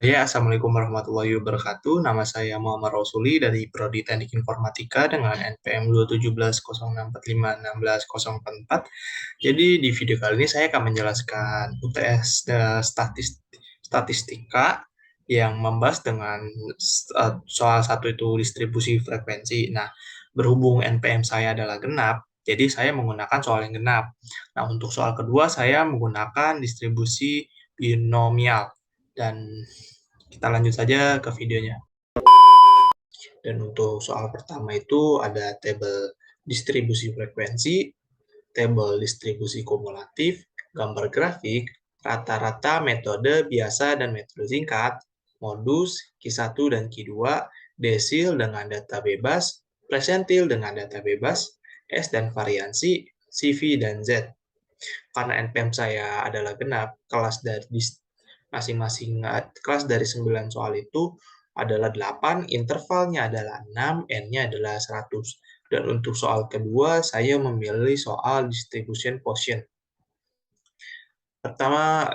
Ya, Assalamualaikum warahmatullahi wabarakatuh. Nama saya Muhammad Rausuli dari Prodi Teknik Informatika dengan NPM 21706451604. Jadi di video kali ini saya akan menjelaskan UTS statistika yang membahas dengan soal satu itu distribusi frekuensi. Nah, berhubung NPM saya adalah genap, jadi saya menggunakan soal yang genap. Nah, untuk soal kedua saya menggunakan distribusi binomial. Dan kita lanjut saja ke videonya. Dan untuk soal pertama itu ada tabel distribusi frekuensi, tabel distribusi kumulatif, gambar grafik, rata-rata metode biasa dan metode singkat, modus, Q1 dan Q2, desil dengan data bebas, presentil dengan data bebas, S dan variansi, CV dan Z. Karena NPM saya adalah genap, kelas dari masing-masing kelas dari 9 soal itu adalah 8, intervalnya adalah 6, N-nya adalah 100. Dan untuk soal kedua, saya memilih soal distribution quotient. Pertama,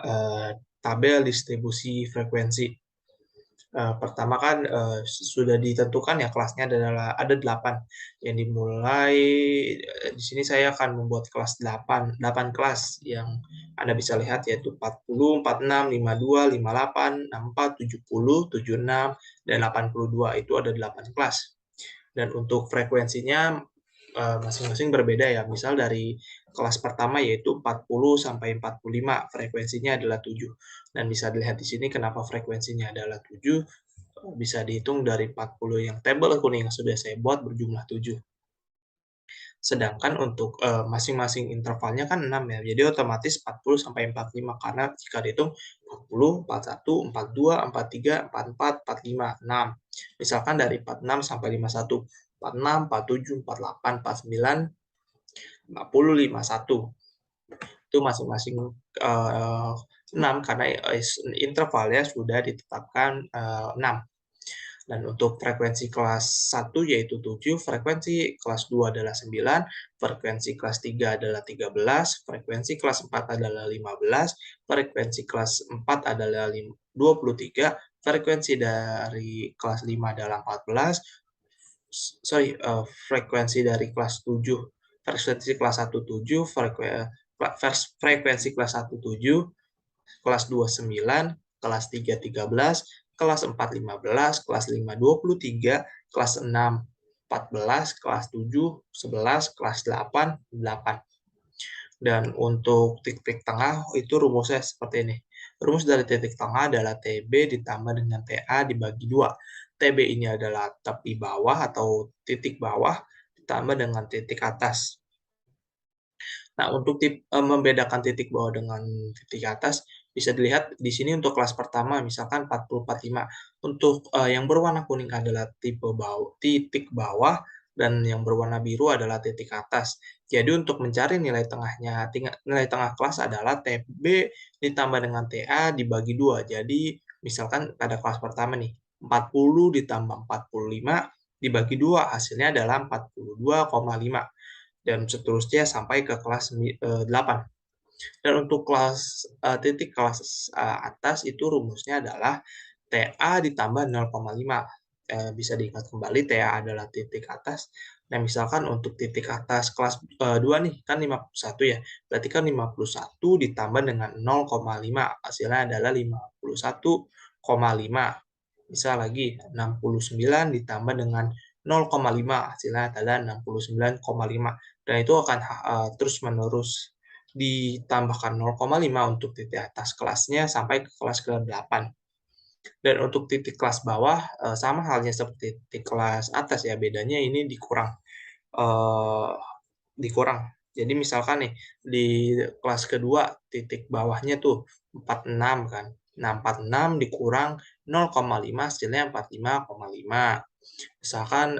tabel distribusi frekuensi. Pertama kan sudah ditentukan ya kelasnya adalah ada 8 yang dimulai di sini saya akan membuat kelas 8 kelas yang Anda bisa lihat yaitu 40, 46, 52, 58, 64, 70, 76 dan 82 itu ada 8 kelas. Dan untuk frekuensinya masing-masing berbeda ya. Misal dari kelas pertama yaitu 40 sampai 45, frekuensinya adalah 7. Dan bisa dilihat di sini kenapa frekuensinya adalah 7, bisa dihitung dari 40 yang tabel kuning yang sudah saya buat berjumlah 7. Sedangkan untuk masing-masing intervalnya kan 6 ya. Jadi otomatis 40 sampai 45 karena jika dihitung 40, 41, 42, 43, 44, 45, 6. Misalkan dari 46 sampai 51, 46, 47, 48, 49, 50, 51. Itu masing-masing 6 karena intervalnya sudah ditetapkan 6. Dan untuk frekuensi kelas 1 yaitu 7, frekuensi kelas 2 adalah 9, frekuensi kelas 3 adalah 13, frekuensi kelas 4 adalah 15, frekuensi kelas 4 adalah 23, frekuensi dari kelas 5 adalah 14, frekuensi dari kelas 7, frekuensi kelas 1 7, frekuensi kelas 1 7, kelas 2 9, kelas 3 13, kelas 4 15, kelas 5 23, kelas 6 14, kelas 7 11, kelas 8 8. Dan untuk titik tengah itu rumusnya seperti ini. Rumus dari titik tengah adalah TB ditambah dengan TA dibagi 2. TB ini adalah tepi bawah atau titik bawah ditambah dengan titik atas. Nah, untuk membedakan titik bawah dengan titik atas, bisa dilihat di sini untuk kelas pertama, misalkan 40, 45. Untuk yang berwarna kuning adalah titik bawah, dan yang berwarna biru adalah titik atas. Jadi untuk mencari nilai tengahnya, nilai tengah kelas adalah TB ditambah dengan TA dibagi 2. Jadi misalkan pada kelas pertama nih, 40 ditambah 45 dibagi 2, hasilnya adalah 42,5. Dan seterusnya sampai ke kelas 8. Dan untuk titik kelas atas itu rumusnya adalah TA ditambah 0,5. Bisa diingat kembali TA adalah titik atas. Nah, misalkan untuk titik atas kelas 2 nih, kan 51 ya. Berarti kan 51 ditambah dengan 0,5. Hasilnya adalah 51,5. Bisa lagi 69 ditambah dengan 0,5. Hasilnya adalah 69,5. Dan itu akan terus-menerus ditambahkan 0,5 untuk titik atas kelasnya sampai ke kelas ke-8. Dan untuk titik kelas bawah sama halnya seperti titik kelas atas ya, bedanya ini eh, dikurang. Jadi misalkan nih di kelas kedua titik bawahnya tuh 46 kan. Nah, 46 dikurang 0,5 hasilnya 45,5. Misalkan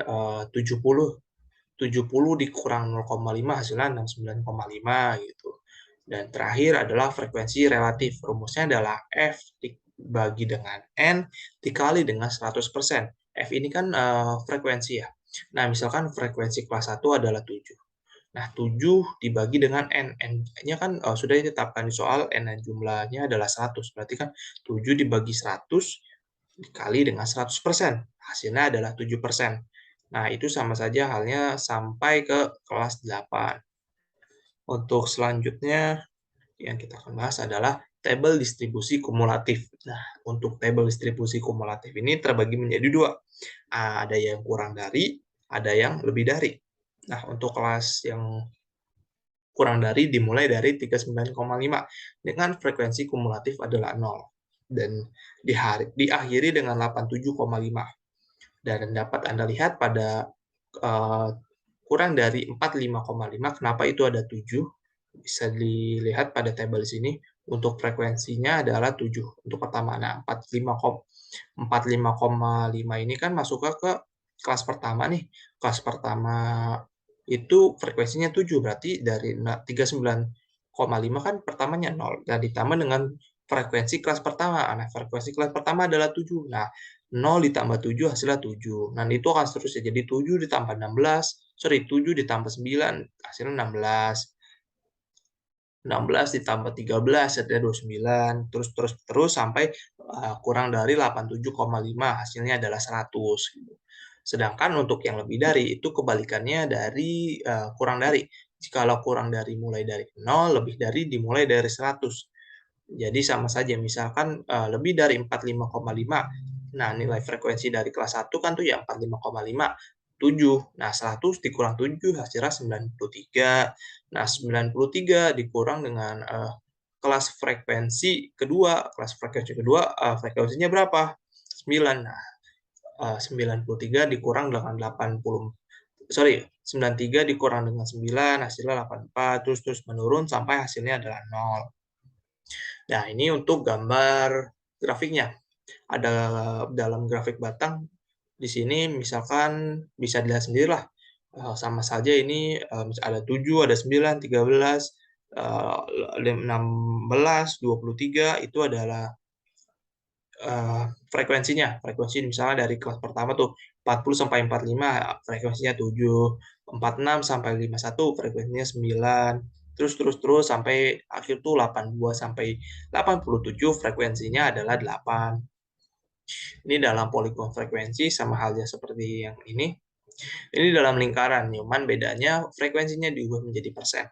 70 dikurang 0,5 hasilnya 69,5 gitu. Dan terakhir adalah frekuensi relatif. Rumusnya adalah F dibagi dengan N dikali dengan 100%. F ini kan frekuensi ya. Nah, misalkan frekuensi kelas 1 adalah 7. Nah, 7 dibagi dengan N. N-nya kan sudah ditetapkan di soal, N jumlahnya adalah 100. Berarti kan 7 dibagi 100 dikali dengan 100%. Hasilnya adalah 7%. Nah, itu sama saja halnya sampai ke kelas 8. Untuk selanjutnya yang kita akan bahas adalah tabel distribusi kumulatif. Nah, untuk tabel distribusi kumulatif ini terbagi menjadi dua. Ada yang kurang dari, ada yang lebih dari. Nah, untuk kelas yang kurang dari dimulai dari 39,5 dengan frekuensi kumulatif adalah 0 dan diakhiri dengan 87,5. Dan dapat Anda lihat pada kurang dari 45,5, kenapa itu ada 7? Bisa dilihat pada tabel di sini. Untuk frekuensinya adalah 7 untuk pertama. Nah, 45,5 ini kan masuk ke kelas pertama nih. Kelas pertama itu frekuensinya 7, berarti dari 39,5 kan pertamanya 0, dan ditambah dengan frekuensi kelas pertama. Nah, frekuensi kelas pertama adalah 7. Nah, 0 ditambah 7 hasilnya 7. Nah, itu akan seterusnya. Jadi 7 ditambah 9 hasilnya 16. 16 ditambah 13 hasilnya 29. Terus sampai kurang dari 87,5 hasilnya adalah 100. Sedangkan untuk yang lebih dari itu kebalikannya dari kurang dari. Jikalau kurang dari mulai dari 0, lebih dari dimulai dari 100. Jadi sama saja, misalkan lebih dari 45,5. Nah, nilai frekuensi dari kelas 1 kan tuh ya 45,5, 7. Nah, 100 dikurang 7 hasilnya 93. Nah, 93 dikurang dengan kelas frekuensi kedua. Kelas frekuensi kedua frekuensinya berapa? 9. Nah, 93 dikurang dengan 93 dikurang dengan 9 hasilnya 84, terus menurun sampai hasilnya adalah 0. Nah, ini untuk gambar grafiknya. Ada dalam grafik batang di sini misalkan bisa dilihat sendirilah. Sama saja ini ada 7, ada 9, 13, 16, 23 itu adalah frekuensinya. Frekuensi misalnya dari kelas pertama tuh 40 sampai 45 frekuensinya 7, 46 sampai 51 frekuensinya 9, terus sampai akhir tuh 82 sampai 87 frekuensinya adalah 8. Ini dalam poligon frekuensi sama halnya seperti yang ini. Ini dalam lingkaran, cuman bedanya frekuensinya diubah menjadi persen.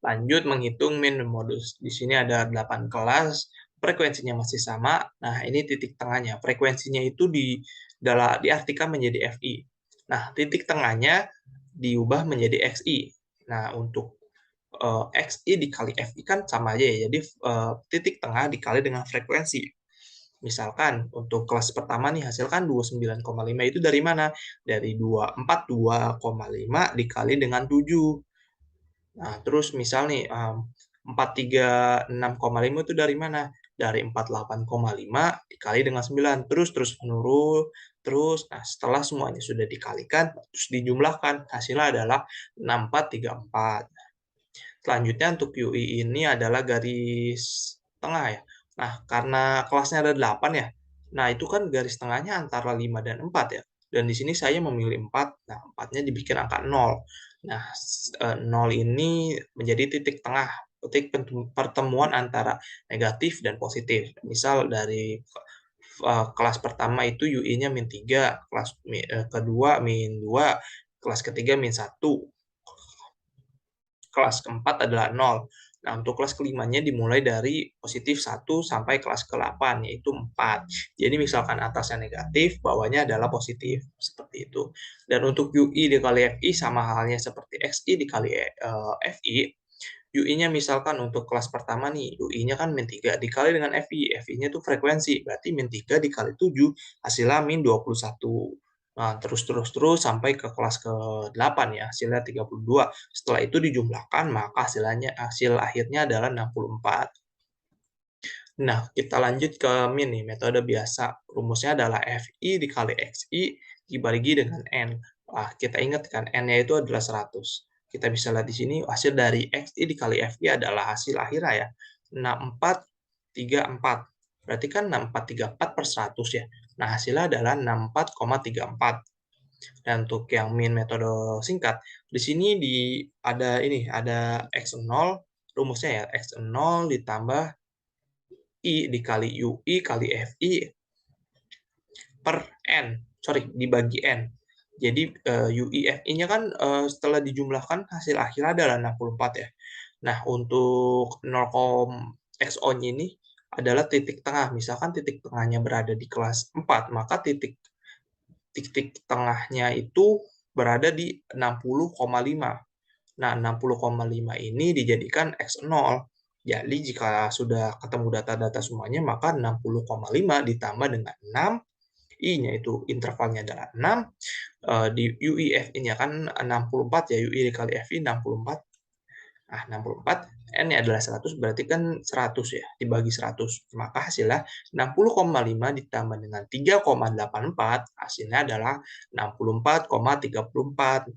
Lanjut menghitung min modus. Di sini ada 8 kelas, frekuensinya masih sama. Nah, ini titik tengahnya. Frekuensinya itu diartikan menjadi FI. Nah, titik tengahnya diubah menjadi XI. Nah, untuk XI dikali FI kan sama aja ya. Jadi titik tengah dikali dengan frekuensi. Misalkan untuk kelas pertama nih hasilkan 29,5 itu dari mana? Dari 42,5 dikali dengan 7. Nah, terus misal nih 436,5 itu dari mana? Dari 48,5 dikali dengan 9. Terus menurun. Nah, setelah semuanya sudah dikalikan, terus dijumlahkan, hasilnya adalah 6434. Selanjutnya untuk UI ini adalah garis tengah ya. Nah, karena kelasnya ada 8 ya. Nah, itu kan garis tengahnya antara 5 dan 4 ya. Dan di sini saya memilih 4. Nah, 4-nya dibikin angka 0. Nah, 0 ini menjadi titik tengah, titik pertemuan antara negatif dan positif. Misal dari kelas pertama itu UI-nya min 3, kelas kedua min 2, kelas ketiga min 1, kelas keempat adalah 0. Nah, untuk kelas kelimanya dimulai dari positif 1 sampai kelas ke-8, yaitu 4. Jadi, misalkan atasnya negatif, bawahnya adalah positif. Seperti itu. Dan untuk UI dikali FI sama halnya seperti XI dikali FI. UI-nya misalkan untuk kelas pertama nih, UI-nya kan min 3 dikali dengan FI. FI-nya itu frekuensi, berarti min 3 dikali 7, hasilnya min 21. Nah, terus sampai ke kelas ke-8 ya, hasilnya 32. Setelah itu dijumlahkan, maka hasil akhirnya adalah 64. Nah, kita lanjut ke min nih, metode biasa. Rumusnya adalah FI dikali XI dibagi dengan N. Wah, kita ingat kan, N-nya itu adalah 100. Kita bisa lihat di sini, hasil dari XI dikali FI adalah hasil akhirnya ya, 6434. Berarti kan 6434 per 100 ya. Nah, hasilnya adalah 64,34. Dan untuk yang min metode singkat, di sini ada X0, rumusnya ya, X0 ditambah I dikali UI kali FI per N. Sorry, dibagi N. Jadi UI FI-nya kan setelah dijumlahkan hasil akhir adalah 64 ya. Nah, untuk 0, XO-nya ini adalah titik tengah. Misalkan titik tengahnya berada di kelas 4, maka titik tengahnya itu berada di 60,5. Nah, 60,5 ini dijadikan X0. Jadi, jika sudah ketemu data-data semuanya, maka 60,5 ditambah dengan 6, I-nya itu intervalnya adalah 6, di UIF-nya kan 64 ya, UI dikali FI 64. Nah, 64, N-nya adalah 100, berarti kan 100 ya, dibagi 100. Maka hasilnya 60,5 ditambah dengan 3,84, hasilnya adalah 64,34.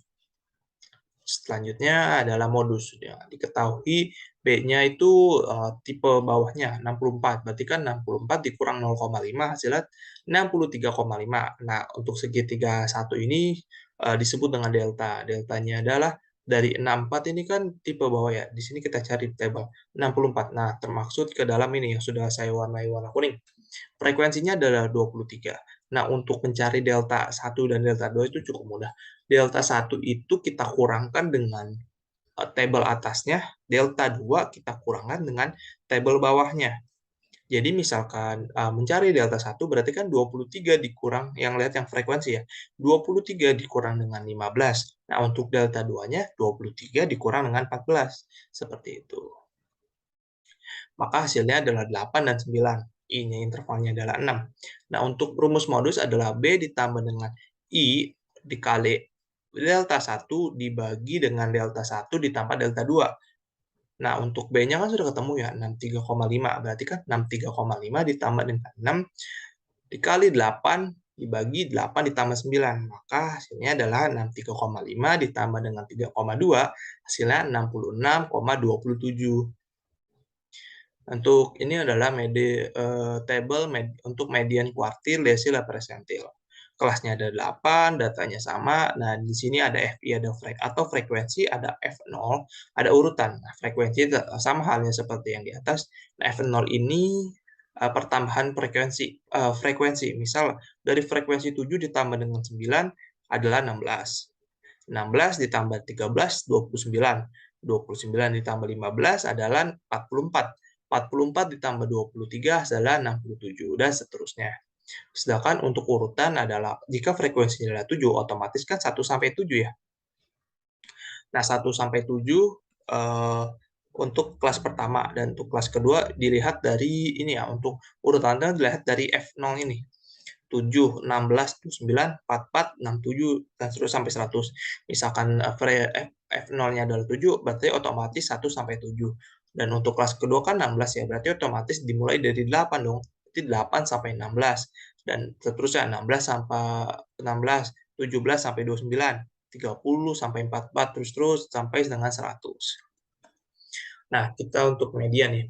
Selanjutnya adalah modus. Ya, diketahui B-nya itu tipe bawahnya 64. Berarti kan 64 dikurang 0,5 hasilnya 63,5. Nah, untuk segitiga satu ini disebut dengan delta. Deltanya adalah dari 64 ini kan tipe bawah ya. Di sini kita cari tabel 64. Nah, termaksud ke dalam ini yang sudah saya warnai warna kuning. Frekuensinya adalah 23. Nah, untuk mencari delta 1 dan delta 2 itu cukup mudah. Delta 1 itu kita kurangkan dengan tabel atasnya, delta 2 kita kurangkan dengan tabel bawahnya. Jadi misalkan mencari delta 1 berarti kan 23 dikurang, yang lihat yang frekuensi ya, 23 dikurang dengan 15. Nah, untuk delta 2-nya 23 dikurang dengan 14. Seperti itu. Maka hasilnya adalah 8 dan 9. I-nya intervalnya adalah 6. Nah, untuk rumus modus adalah B ditambah dengan I dikali delta 1 dibagi dengan delta 1 ditambah delta 2. Nah, untuk B-nya kan sudah ketemu ya, 63,5. Berarti kan 63,5 ditambah dengan 6 dikali 8 dibagi 8 ditambah 9. Maka hasilnya adalah 63,5 ditambah dengan 3,2, hasilnya 66,27. Untuk ini adalah table untuk median kuartil, desil, persentil. Kelasnya ada 8, datanya sama. Nah, di sini ada FI, ada frekuensi, ada F0, ada urutan. Nah, frekuensi sama halnya seperti yang di atas. Nah, F0 ini pertambahan frekuensi. Misal, dari frekuensi 7 ditambah dengan 9 adalah 16. 16 ditambah 13, 29. 29 ditambah 15 adalah 44. 44 ditambah 23 adalah 67, dan seterusnya. Sedangkan untuk urutan adalah, jika frekuensinya adalah 7, otomatis kan 1 sampai 7 ya. Nah, 1 sampai 7 untuk kelas pertama, dan untuk kelas kedua dilihat dari ini ya, untuk urutannya dilihat dari F0 ini. 7, 16, 29, 44, 67, dan seterusnya sampai 100. Misalkan F0-nya adalah 7, berarti otomatis 1 sampai 7. Dan untuk kelas kedua kan 16 ya, berarti otomatis dimulai dari 8 dong. Berarti 8 sampai 16. Dan seterusnya 16 sampai 16, 17 sampai 29, 30 sampai 44, terus sampai dengan 100. Nah, kita untuk median ya.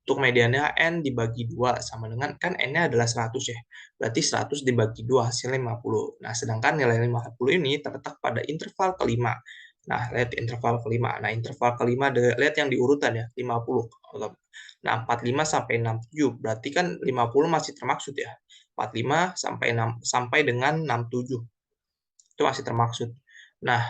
Untuk mediannya N dibagi 2 sama dengan, kan N-nya adalah 100 ya. Berarti 100 dibagi 2 hasilnya 50. Nah, sedangkan nilai 50 ini terletak pada interval kelima. Nah, lihat interval kelima. Nah, interval kelima, lihat yang diurutan ya, 50. Nah, 45 sampai 67. Berarti kan 50 masih termaksud ya. 45 sampai 6, sampai dengan 67. Itu masih termaksud. Nah,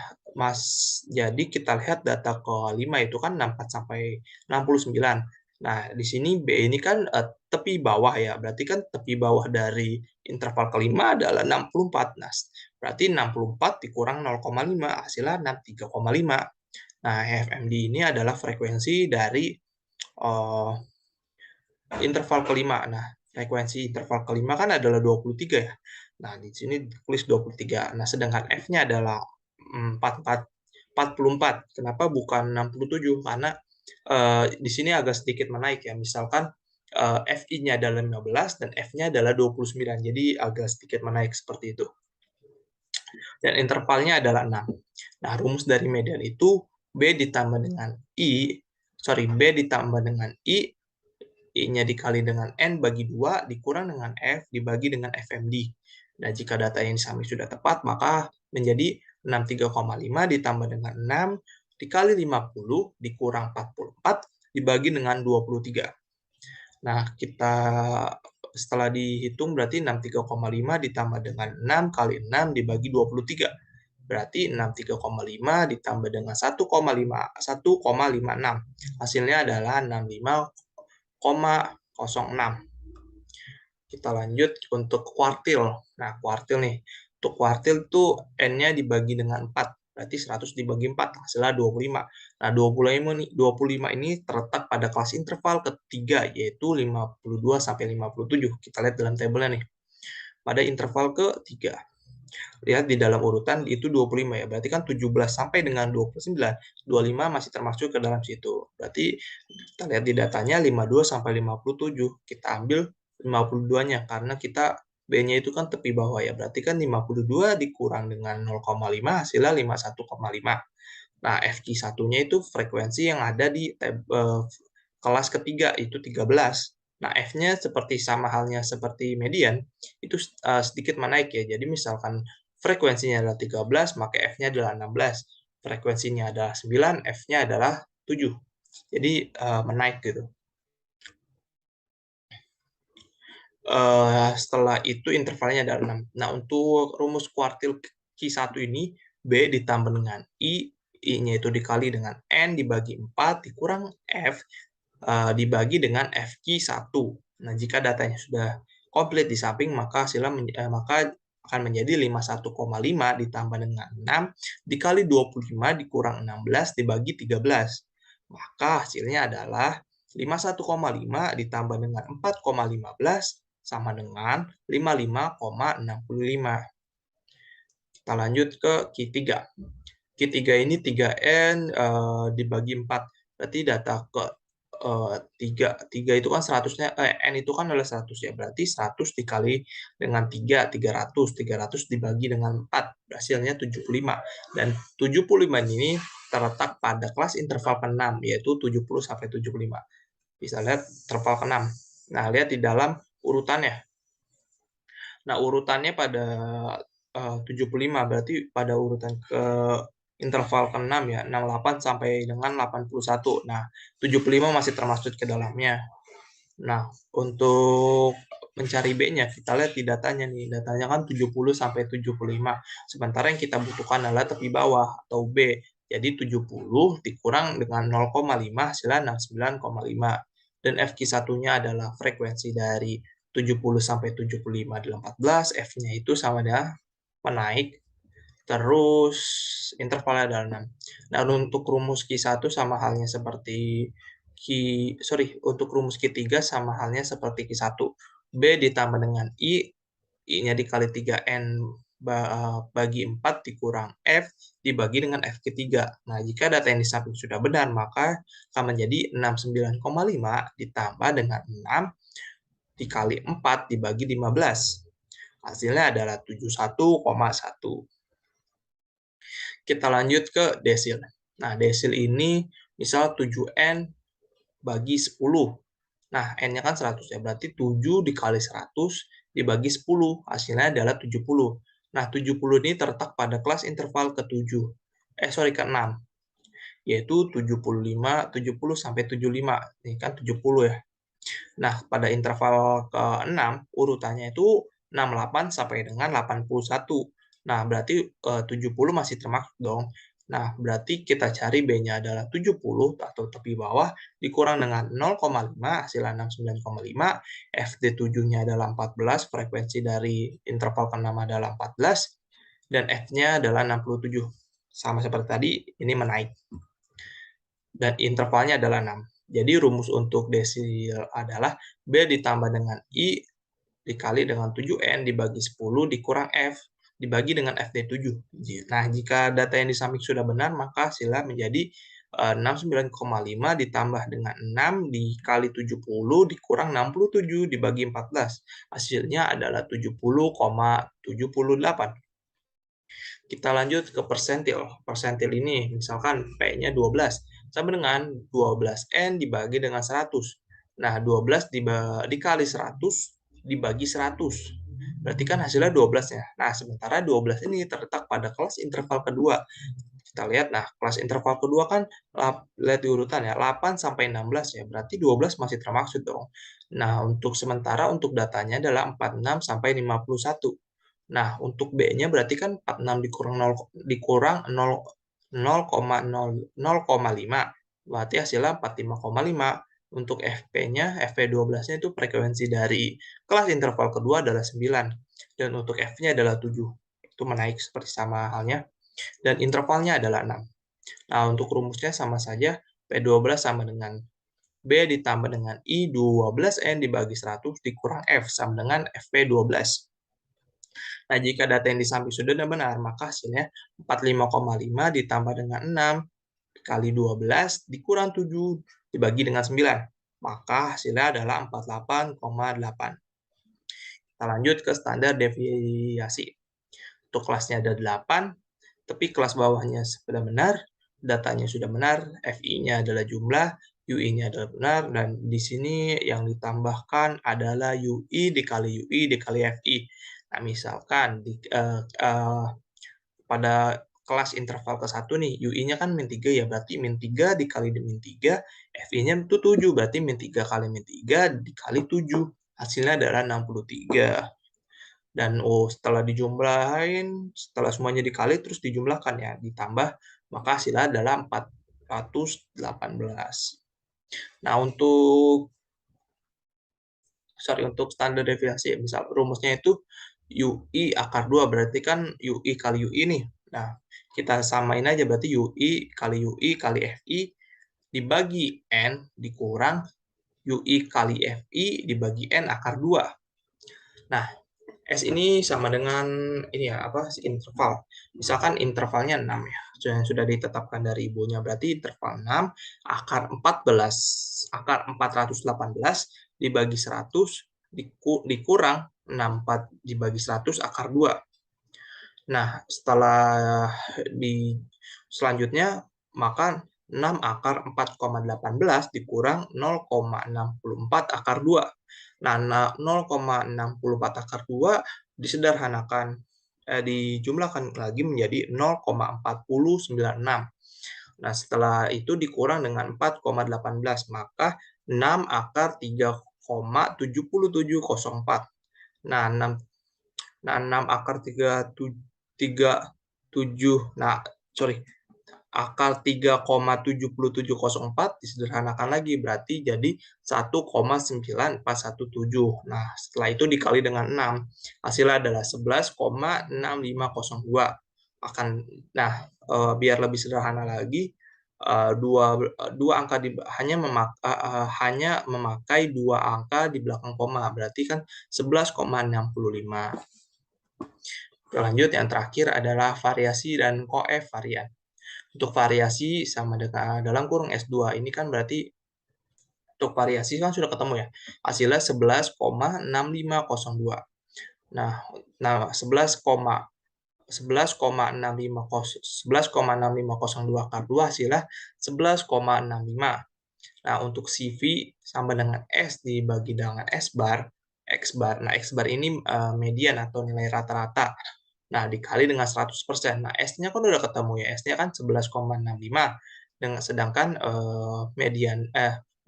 jadi kita lihat data ke-5 itu kan 64 sampai 69. Nah, di sini B ini kan tepi bawah ya. Berarti kan tepi bawah dari interval kelima adalah 64. Nah, berarti 64 dikurang 0,5, hasilnya 63,5. Nah, FMD ini adalah frekuensi dari interval kelima. Nah, frekuensi interval kelima kan adalah 23 ya. Nah, di sini ditulis 23. Nah, sedangkan F-nya adalah 44. Kenapa bukan 67? Karena di sini agak sedikit menaik ya. Misalkan FI-nya adalah 15 dan F-nya adalah 29. Jadi agak sedikit menaik seperti itu. Dan intervalnya adalah 6. Nah, rumus dari median itu B ditambah dengan B ditambah dengan I-nya dikali dengan N bagi 2 dikurang dengan F dibagi dengan FMD. Nah, jika data yang disami sudah tepat, maka menjadi 63,5 ditambah dengan 6 dikali 50 dikurang 44 dibagi dengan 23. Nah, setelah dihitung berarti 63,5 ditambah dengan 6 kali 6 dibagi 23. Berarti 63,5 ditambah dengan 1,56. Hasilnya adalah 65,06. Kita lanjut untuk kuartil. Nah, kuartil nih. Untuk kuartil tuh N-nya dibagi dengan 4. Berarti 100 dibagi 4, hasilnya 25. Nah, 25 ini terletak pada kelas interval ketiga, yaitu 52 sampai 57. Kita lihat dalam tabelnya nih. Pada interval ketiga. Lihat di dalam urutan itu 25 ya. Berarti kan 17 sampai dengan 29. 25 masih termasuk ke dalam situ. Berarti kita lihat di datanya 52 sampai 57. Kita ambil 52-nya karena kita B-nya itu kan tepi bawah ya. Berarti kan 52 dikurang dengan 0,5 hasilnya 51,5. Nah, FQ1-nya itu frekuensi yang ada di kelas ketiga itu 13. Nah, F-nya seperti sama halnya seperti median, itu sedikit menaik ya. Jadi misalkan frekuensinya adalah 13, maka F-nya adalah 16. Frekuensinya adalah 9, F-nya adalah 7. Jadi menaik gitu. Setelah itu intervalnya adalah 6. Nah, untuk rumus kuartil Q1 ini, B ditambah dengan I-nya itu dikali dengan N dibagi 4 dikurang F dibagi dengan FQ1. Nah, jika datanya sudah komplit di samping, maka akan menjadi 51,5 ditambah dengan 6 dikali 25 dikurang 16 dibagi 13. Maka hasilnya adalah 51,5 ditambah dengan 4,15 sama dengan 55,65. Kita lanjut ke Q3. Q3 ini 3N dibagi 4. Berarti data ke 3 itu kan 100-nya, N itu kan adalah 100 ya. Berarti 100 dikali dengan 3, 300. 300 dibagi dengan 4, hasilnya 75. Dan 75 ini terletak pada kelas interval ke-6, yaitu 70 sampai 75. Bisa lihat interval ke-6. Nah, lihat di dalam urutannya. Nah, urutannya pada 75, berarti pada urutan ke interval ke-6 ya, 68 sampai dengan 81. Nah, 75 masih termasuk ke dalamnya. Nah, untuk mencari B-nya, kita lihat di datanya nih. Datanya kan 70 sampai 75. Sementara yang kita butuhkan adalah tepi bawah atau B. Jadi 70 dikurang dengan 0,5 hasilnya 69,5. Dan FQ1-nya adalah frekuensi dari 70 sampai 75 adalah 14, F-nya itu sama dengan menaik, terus intervalnya adalah 6. Dan untuk rumus Q1 sama halnya seperti untuk rumus Q3 sama halnya seperti Q1. B ditambah dengan I-nya dikali 3N bagi 4 dikurang F dibagi dengan F ketiga. Nah, jika data yang di samping sudah benar, maka akan menjadi 69,5 ditambah dengan 6 dikali 4 dibagi 15. Hasilnya adalah 71,1. Kita lanjut ke desil. Nah, desil ini misal 7N bagi 10. Nah, N-nya kan 100 ya, berarti 7 dikali 100 dibagi 10, hasilnya adalah 70. Nah, 70 ini terletak pada kelas interval ke-7. Ke-6, yaitu 70 sampai 75. Ini kan 70 ya. Nah, pada interval ke-6, urutannya itu 68 sampai dengan 81. Nah, berarti 70 masih termasuk dong. Nah, berarti kita cari B-nya adalah 70 atau tepi bawah dikurang dengan 0,5 hasilnya 69,5. FD7-nya adalah 14, frekuensi dari interval ke-6 adalah 14 dan F-nya adalah 67. Sama seperti tadi, ini menaik. Dan intervalnya adalah 6. Jadi rumus untuk desil adalah B ditambah dengan I dikali dengan 7N dibagi 10 dikurang F dibagi dengan FD7. Nah, jika data yang di samping sudah benar, maka hasilnya menjadi 69,5 ditambah dengan 6 dikali 70 dikurang 67 dibagi 14. Hasilnya adalah 70,78. Kita lanjut ke persentil. Persentil ini misalkan P-nya 12 sama dengan 12N dibagi dengan 100. Nah, 12 dikali 100 dibagi 100. Berarti kan hasilnya 12 ya. Nah, sementara 12 ini terletak pada kelas interval kedua. Kita lihat, nah kelas interval kedua kan lihat di urutan ya, 8 sampai 16 ya, berarti 12 masih termaksud dong. Nah, untuk sementara untuk datanya adalah 46 sampai 51. Nah, untuk B-nya berarti kan 46 dikurang 0,5, berarti hasilnya 45,5. Untuk FP-nya, FP12-nya itu frekuensi dari kelas interval kedua adalah 9, dan untuk F-nya adalah 7. Itu menaik seperti sama halnya, dan intervalnya adalah 6. Nah, untuk rumusnya sama saja, P12 sama dengan B ditambah dengan I12N dibagi 100 dikurang F sama dengan FP12. Nah, jika data yang di samping sudah benar, maka hasilnya 45,5 ditambah dengan 6 kali 12 dikurang 7 dibagi dengan 9. Maka hasilnya adalah 48,8. Kita lanjut ke standar deviasi. Untuk kelasnya ada 8, tapi kelas bawahnya sudah benar, datanya sudah benar, FI-nya adalah jumlah, UI-nya adalah benar, dan di sini yang ditambahkan adalah UI dikali FI. Nah, misalkan pada kelas interval ke-1 nih, UI-nya kan min 3 ya, berarti min 3 dikali min 3, FI-nya itu 7, berarti min 3 kali min 3 dikali 7, hasilnya adalah 63. Dan setelah dijumlahin, setelah semuanya dikali terus dijumlahkan ya, ditambah, maka hasilnya adalah 418. Nah, untuk standar deviasi, misal rumusnya itu UI akar 2, berarti kan UI kali UI nih. Nah, kita samain aja, berarti UI kali FI dibagi N dikurang UI kali FI dibagi N akar 2. Nah, S ini sama dengan ini ya, interval. Misalkan intervalnya 6 ya, yang sudah ditetapkan dari ibunya, berarti interval 6 akar 418 dibagi 100 dikurang 64 dibagi 100 akar 2. Nah, selanjutnya maka 6 akar 4,18 dikurang 0,64 akar 2. Nah, 0,64 akar 2 dijumlahkan lagi menjadi 0,4096. Nah, setelah itu dikurang dengan 4,18, maka 6 akar 3,7704. Nah, 6 akar 3,7704 disederhanakan lagi, berarti jadi 1,94117. Nah, setelah itu dikali dengan 6, hasilnya adalah 11,6502. Biar lebih sederhana lagi, dua angka hanya memakai dua angka di belakang koma, berarti kan 11,65. Lanjut, yang terakhir adalah variasi dan koevarian. Untuk variasi sama dengan dalam kurung S2, ini kan berarti untuk variasi kan sudah ketemu ya, hasilnya 11,6502. Nah 11,6502 akar 2 hasilnya 11,65. Nah, untuk CV sama dengan S dibagi dengan X bar. Nah, X bar ini median atau nilai rata-rata. Nah, dikali dengan 100%. Nah, S-nya kan udah ketemu ya. S-nya kan 11,65. Sedangkan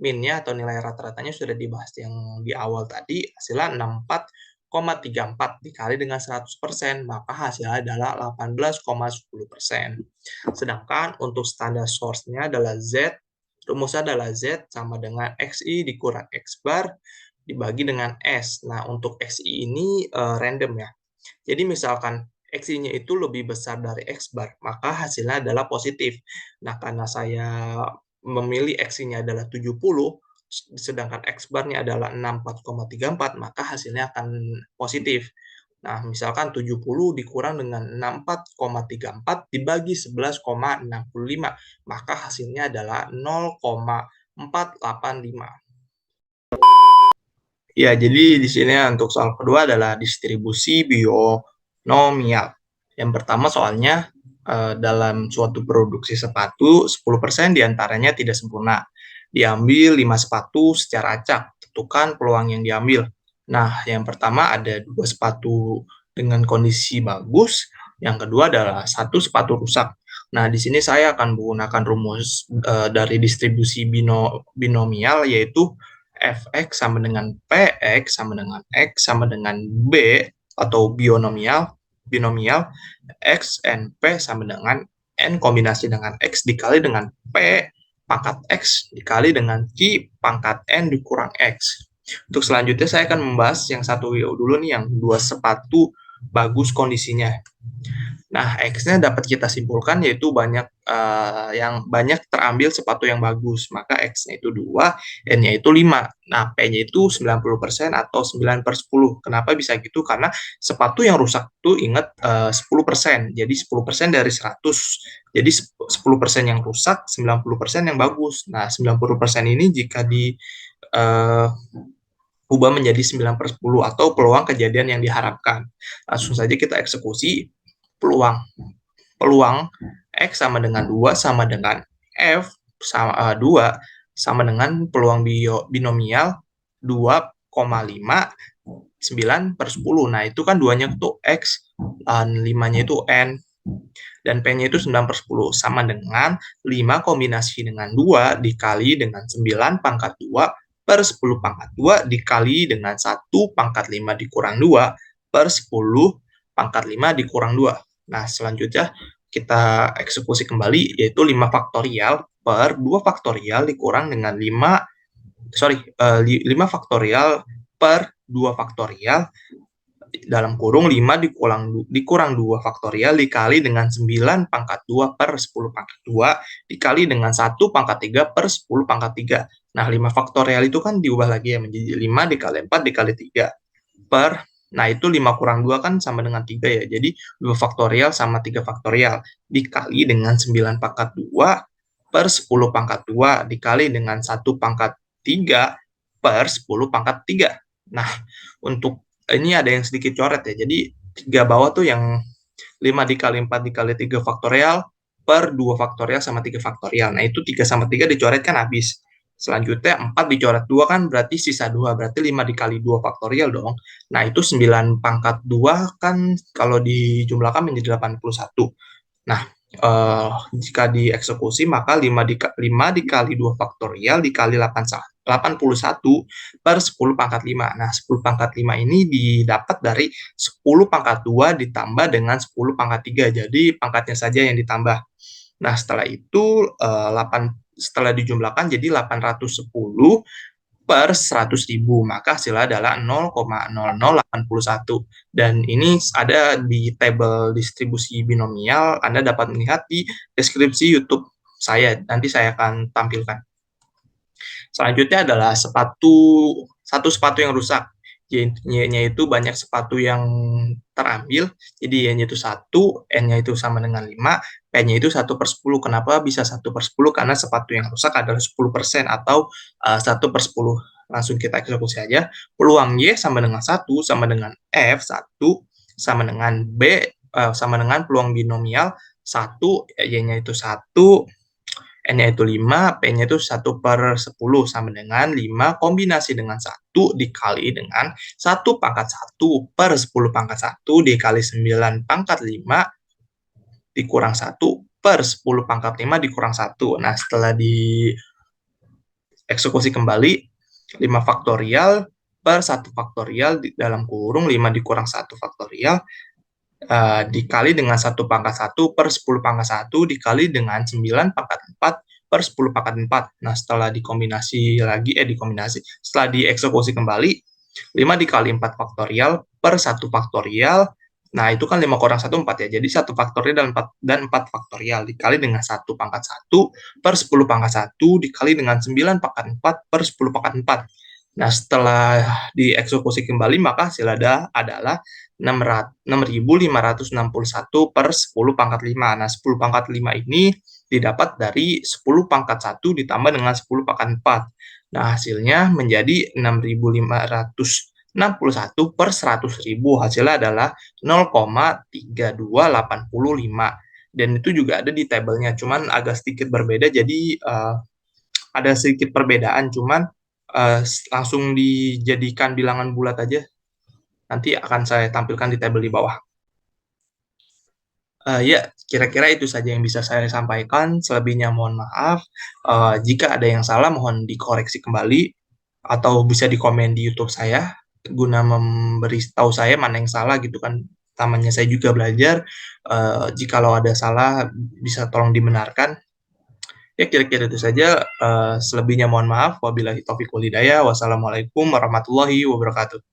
min-nya atau nilai rata-ratanya sudah dibahas yang di awal tadi, hasilnya 64,34 dikali dengan 100%, maka hasilnya adalah 18,10%. Sedangkan untuk standar source-nya adalah Z, rumusnya adalah Z sama dengan XI dikurang X bar dibagi dengan S. Nah, untuk XI ini random ya. Jadi misalkan XI-nya itu lebih besar dari X bar, maka hasilnya adalah positif. Nah, karena saya memilih XI-nya adalah 70, sedangkan X bar-nya adalah 64,34, maka hasilnya akan positif. Nah, misalkan 70 dikurang dengan 64,34 dibagi 11,65, maka hasilnya adalah 0,485. Ya, jadi di sini untuk soal kedua adalah distribusi binomial. Yang pertama soalnya dalam suatu produksi sepatu, 10% diantaranya tidak sempurna. Diambil 5 sepatu secara acak, tentukan peluang yang diambil. Nah, yang pertama ada 2 sepatu dengan kondisi bagus, yang kedua adalah 1 sepatu rusak. Nah, di sini saya akan menggunakan rumus dari distribusi binomial, yaitu fx sama dengan px sama dengan x sama dengan b, atau binomial x n p sama dengan n kombinasi dengan x dikali dengan p pangkat x dikali dengan q pangkat n dikurang x. Untuk selanjutnya saya akan membahas yang satu dulu nih, yang dua sepatu bagus kondisinya. Nah, X-nya dapat kita simpulkan yaitu yang banyak terambil sepatu yang bagus. Maka X-nya itu 2, N-nya itu 5. Nah, P-nya itu 90% atau 9/10. Kenapa bisa gitu? Karena sepatu yang rusak itu ingat 10%. Jadi 10% dari 100. Jadi 10% yang rusak, 90% yang bagus. Nah, 90% ini jika ubah menjadi 9/10 atau peluang kejadian yang diharapkan. Langsung saja kita eksekusi peluang. Peluang X sama dengan 2 sama dengan F sama 2 sama dengan peluang binomial 2,5 9/10. Nah, itu kan 2-nya itu X, 5-nya itu N, dan P-nya itu 9/10, sama dengan 5 kombinasi dengan 2 dikali dengan 9 pangkat 2 per 10 pangkat 2 dikali dengan 1 pangkat 5 dikurang 2 per 10 pangkat 5 dikurang 2. Nah, selanjutnya kita eksekusi kembali, yaitu 5 faktorial per 2 faktorial dikurang dengan 5 faktorial per 2 faktorial dalam kurung 5 dikurang 2 faktorial dikali dengan 9 pangkat 2 per 10 pangkat 2 dikali dengan 1 pangkat 3 per 10 pangkat 3. Nah, 5 faktorial itu kan diubah lagi ya menjadi 5 dikali 4 dikali 3 per, nah itu 5 kurang 2 kan sama dengan 3 ya. Jadi 2 faktorial sama 3 faktorial dikali dengan 9 pangkat 2 per 10 pangkat 2 dikali dengan 1 pangkat 3 per 10 pangkat 3. Nah, untuk ini ada yang sedikit coret ya. Jadi 3 bawah tuh yang 5 dikali 4 dikali 3 faktorial per 2 faktorial sama 3 faktorial. Nah, itu 3 sama 3 dicoret kan habis. Selanjutnya 4 dicoret 2 kan berarti sisa 2. Berarti 5 dikali 2 faktorial dong. Nah, itu 9 pangkat 2 kan kalau dijumlahkan menjadi 81. Nah, jika dieksekusi maka 5 dikali 2 faktorial dikali 81 per 10 pangkat 5. Nah, 10 pangkat 5 ini didapat dari 10 pangkat 2 ditambah dengan 10 pangkat 3. Jadi, pangkatnya saja yang ditambah. Nah, setelah itu setelah dijumlahkan jadi 810 per 100.000, maka hasilnya adalah 0,0081. Dan ini ada di tabel distribusi binomial, Anda dapat melihat di deskripsi YouTube saya, nanti saya akan tampilkan. Selanjutnya adalah satu sepatu yang rusak. Y-nya itu banyak sepatu yang terambil, jadi Y-nya itu 1, N-nya itu sama dengan 5, P-nya itu 1/10. Kenapa bisa 1/10? Karena sepatu yang rusak adalah 10% atau 1/10. Langsung kita eksekusi aja. Peluang Y sama dengan 1, sama dengan F, 1, sama dengan B, sama dengan peluang binomial 1, Y-nya itu 1, N-nya itu 5, P-nya itu 1/10 sama dengan 5 kombinasi dengan 1 dikali dengan 1 pangkat 1 per 10 pangkat 1 dikali 9 pangkat 5 dikurang 1 per 10 pangkat 5 dikurang 1. Nah, setelah dieksekusi kembali, 5 faktorial per 1 faktorial dalam kurung 5 dikurang 1 faktorial dikali dengan 1 pangkat 1 per 10 pangkat 1 dikali dengan 9 pangkat 4 per 10 pangkat 4. Nah, setelah setelah dieksekusi kembali, 5 dikali 4 faktorial per 1 faktorial, nah itu kan 5 kurang 1, 4 ya, jadi 1 faktorial dan 4 faktorial dikali dengan 1 pangkat 1 per 10 pangkat 1 dikali dengan 9 pangkat 4 per 10 pangkat 4. Nah, setelah dieksekusi kembali, maka hasilnya adalah 6.561 per 10 pangkat 5. Nah, 10 pangkat 5 ini didapat dari 10 pangkat 1 ditambah dengan 10 pangkat 4. Nah, hasilnya menjadi 6.561 per 100.000. Hasilnya adalah 0,3285. Dan itu juga ada di tabelnya, cuman agak sedikit berbeda, jadi ada sedikit perbedaan, cuman langsung dijadikan bilangan bulat aja. Nanti akan saya tampilkan di tabel di bawah. Ya, kira-kira itu saja yang bisa saya sampaikan. Selebihnya mohon maaf. Jika ada yang salah, mohon dikoreksi kembali atau bisa dikomen di YouTube saya guna memberi tahu saya mana yang salah gitu kan. Namanya saya juga belajar. Jikalau ada salah, bisa tolong dibenarkan. Ya, kira-kira itu saja. Selebihnya mohon maaf. Wabillahi taufiq wal hidayah. Wassalamualaikum warahmatullahi wabarakatuh.